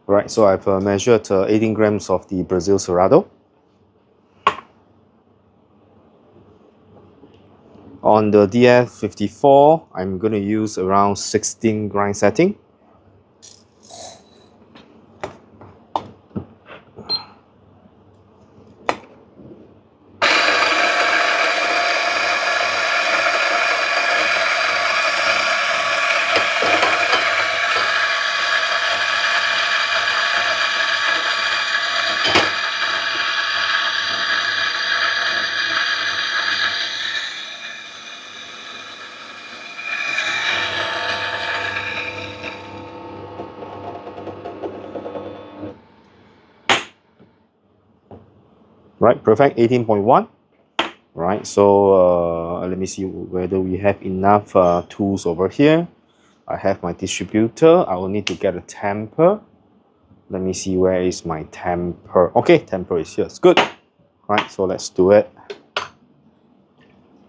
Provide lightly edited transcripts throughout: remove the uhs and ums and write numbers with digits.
Right, so I've measured 18 grams of the Brazil Cerrado. On the DF54, I'm going to use around 16 grind setting. Right, perfect, 18.1. Right, so let me see whether we have enough tools over here. I have my distributor. I will need to get a tamper. Let me see, where is my tamper? Okay, tamper is here. It's good. Right, so let's do it.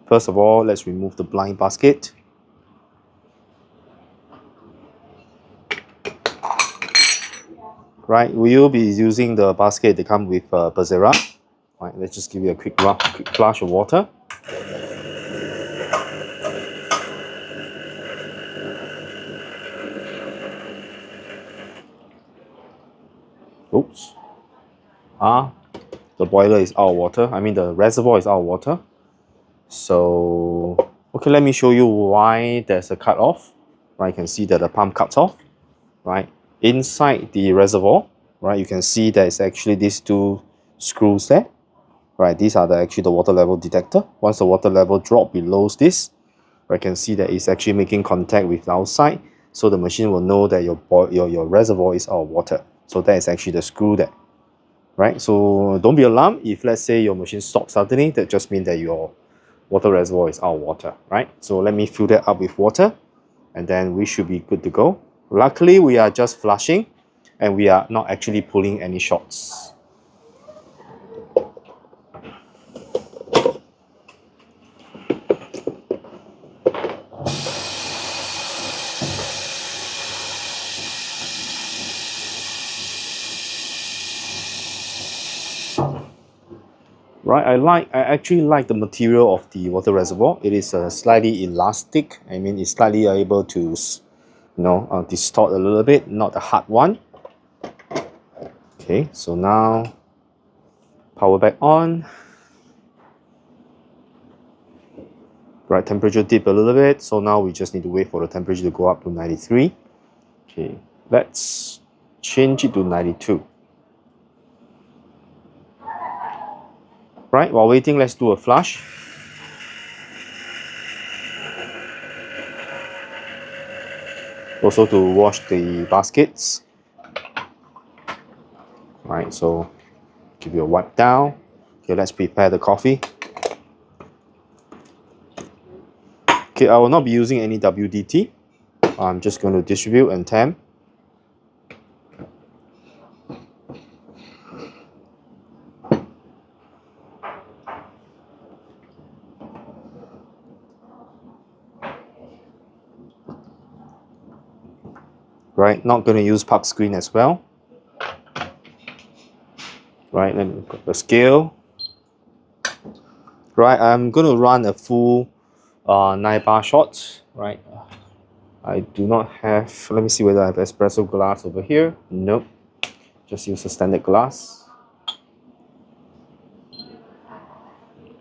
First of all, let's remove the blind basket. Right, we will be using the basket that comes with Bezzera. Right, let's just give you a quick flush of water. Oops. The boiler is out of water. I mean, the reservoir is out of water. So, okay, let me show you why there's a cut off. Right, you can see that the pump cuts off. Right, inside the reservoir, right, you can see there's actually these two screws there. Right, these are actually the water level detector. Once the water level drop below this, I can see that it's actually making contact with the outside, so the machine will know that your reservoir is out of water. So that is actually the screw there. Right, so don't be alarmed if, let's say, your machine stops suddenly. That just means that your water reservoir is out of water. Right, so let me fill that up with water, and then we should be good to go. Luckily, we are just flushing, and we are not actually pulling any shots. Right, I actually like the material of the water reservoir. It is slightly elastic. I mean, it's slightly able to, distort a little bit, not a hard one. Okay, so now power back on. Right, temperature dip a little bit. So now we just need to wait for the temperature to go up to 93. Okay, let's change it to 92. Right, while waiting, let's do a flush. Also to wash the baskets. Right, so give you a wipe down. Okay, let's prepare the coffee. Okay, I will not be using any WDT. I'm just going to distribute and temp. Right, not going to use pub screen as well. Right, then the scale. Right, I'm going to run a full 9-bar shot. Right, I do not have, let me see whether I have espresso glass over here. Nope, just use a standard glass.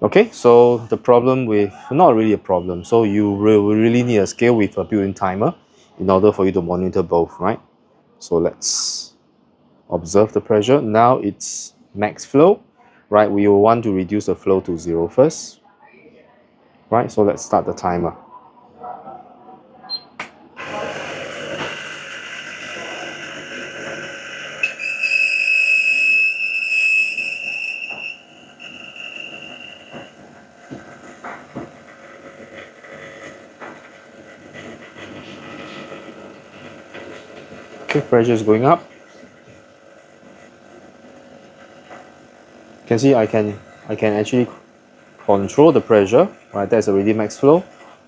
Okay, so the problem with, not really a problem, so you will really need a scale with a built-in timer in order for you to monitor both, right? So let's observe the pressure. Now it's max flow, right? We will want to reduce the flow to 0 first, right? So let's start the timer. Okay, pressure is going up. You can see I can actually control the pressure, right? That's already max flow,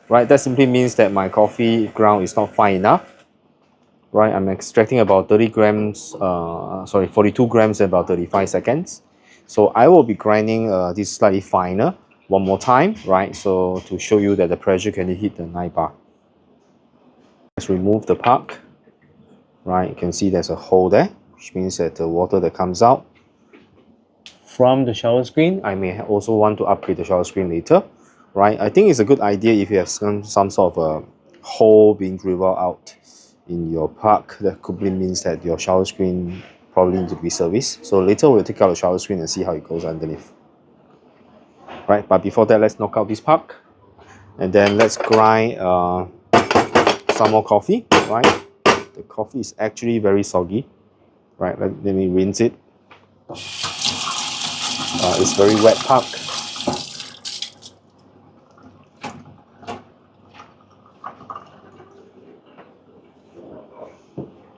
right? That simply means that my coffee ground is not fine enough, Right, I'm extracting about 30 grams, 42 grams in about 35 seconds. So I will be grinding this slightly finer one more time, right? So to show you that the pressure can hit the 9 bar. Let's remove the puck, right? You can see there's a hole there, which means that the water that comes out from the shower screen, I may also want to upgrade the shower screen later, right? I think it's a good idea if you have some sort of a hole being drilled out in your puck. That could means that your shower screen probably needs to be serviced. So later we'll take out the shower screen and see how it goes underneath. Right, but before that, let's knock out this puck, and then let's grind some more coffee. Right, the coffee is actually very soggy. Right, let me rinse it. It's very wet puck.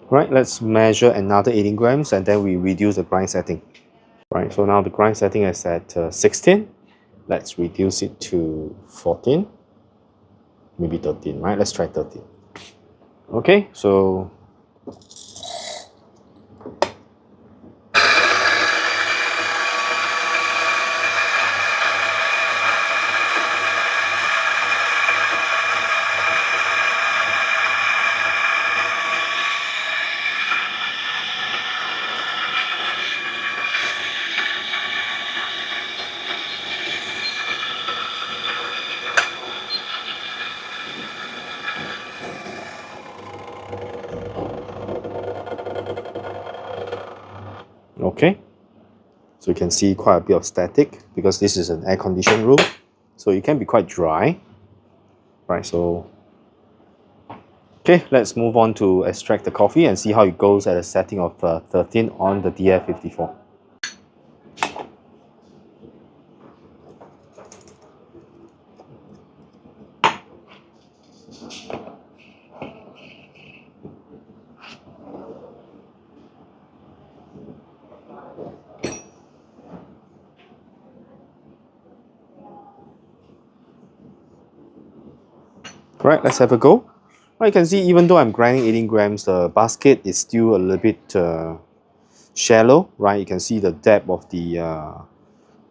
Right, let's measure another 18 grams and then we reduce the grind setting. Right, so now the grind setting is at 16. Let's reduce it to 14, maybe 13, right? Let's try 13. Okay, so okay, so you can see quite a bit of static because this is an air-conditioned room, so it can be quite dry. Right, so okay, let's move on to extract the coffee and see how it goes at a setting of 13 on the DF54. Right, let's have a go. Right, you can see even though I'm grinding 18 grams, the basket is still a little bit shallow, right? You can see the depth of the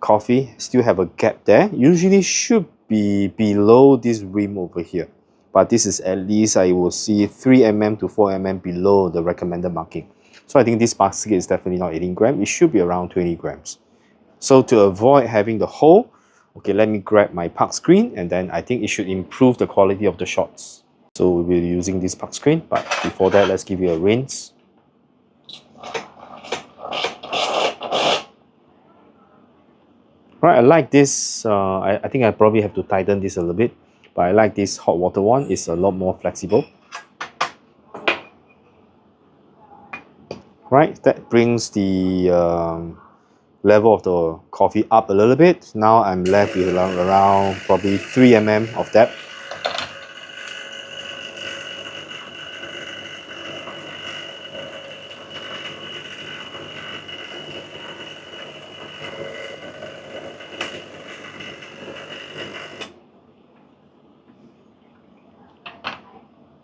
coffee still have a gap there. Usually should be below this rim over here, but this is at least I will see 3 mm to 4 mm below the recommended marking. So I think this basket is definitely not 18 grams. It should be around 20 grams. So to avoid having the hole, okay, let me grab my puck screen and then I think it should improve the quality of the shots. So we'll be using this puck screen, but before that, let's give it a rinse. Right, I like this. I think I probably have to tighten this a little bit, but I like this hot water one. It's a lot more flexible. Right, that brings the level of the coffee up a little bit. Now I'm left with around probably 3 mm of depth.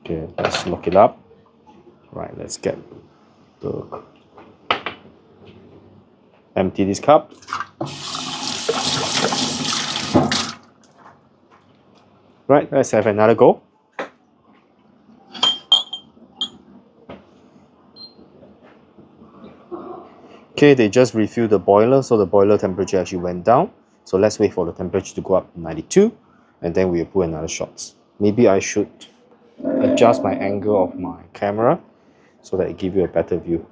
Okay, let's lock it up. Right, let's get the empty this cup. Right, let's have another go. Okay, they just refilled the boiler, so the boiler temperature actually went down. So let's wait for the temperature to go up to 92, and then we'll put another shot. Maybe I should adjust my angle of my camera so that it gives you a better view.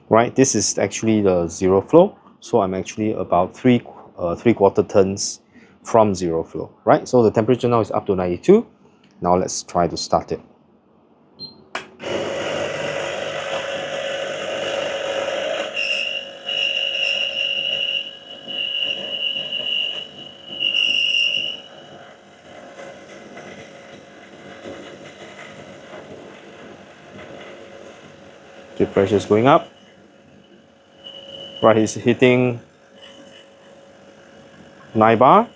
Right, this is actually the zero flow, so I'm actually about three-quarter turns from zero flow. Right, so the temperature now is up to 92. Now let's try to start it. The pressure is going up. Right, it's hitting 9 bar,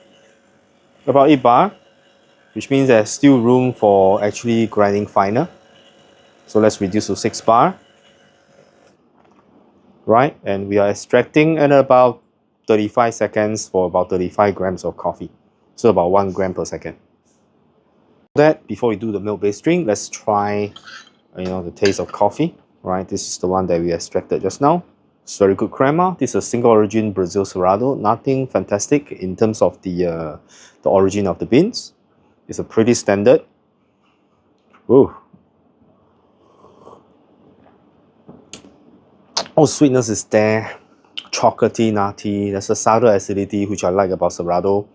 about 8 bar, which means there's still room for actually grinding finer. So let's reduce to 6 bar, right? And we are extracting at about 35 seconds for about 35 grams of coffee. So about 1 gram per second. That before we do the milk-based drink, let's try, the taste of coffee, right? This is the one that we extracted just now. It's very good crema. This is a single origin Brazil Cerrado. Nothing fantastic in terms of the origin of the beans. It's a pretty standard. Ooh. Oh, sweetness is there. Chocolatey, nutty. There's a subtle acidity which I like about Cerrado.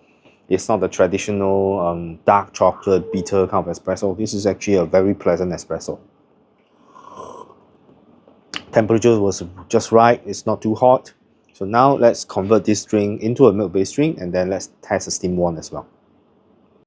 It's not the traditional dark chocolate bitter kind of espresso. This is actually a very pleasant espresso. Temperature was just right. It's not too hot. So now let's convert this drink into a milk-based drink, and then let's test the steam one as well.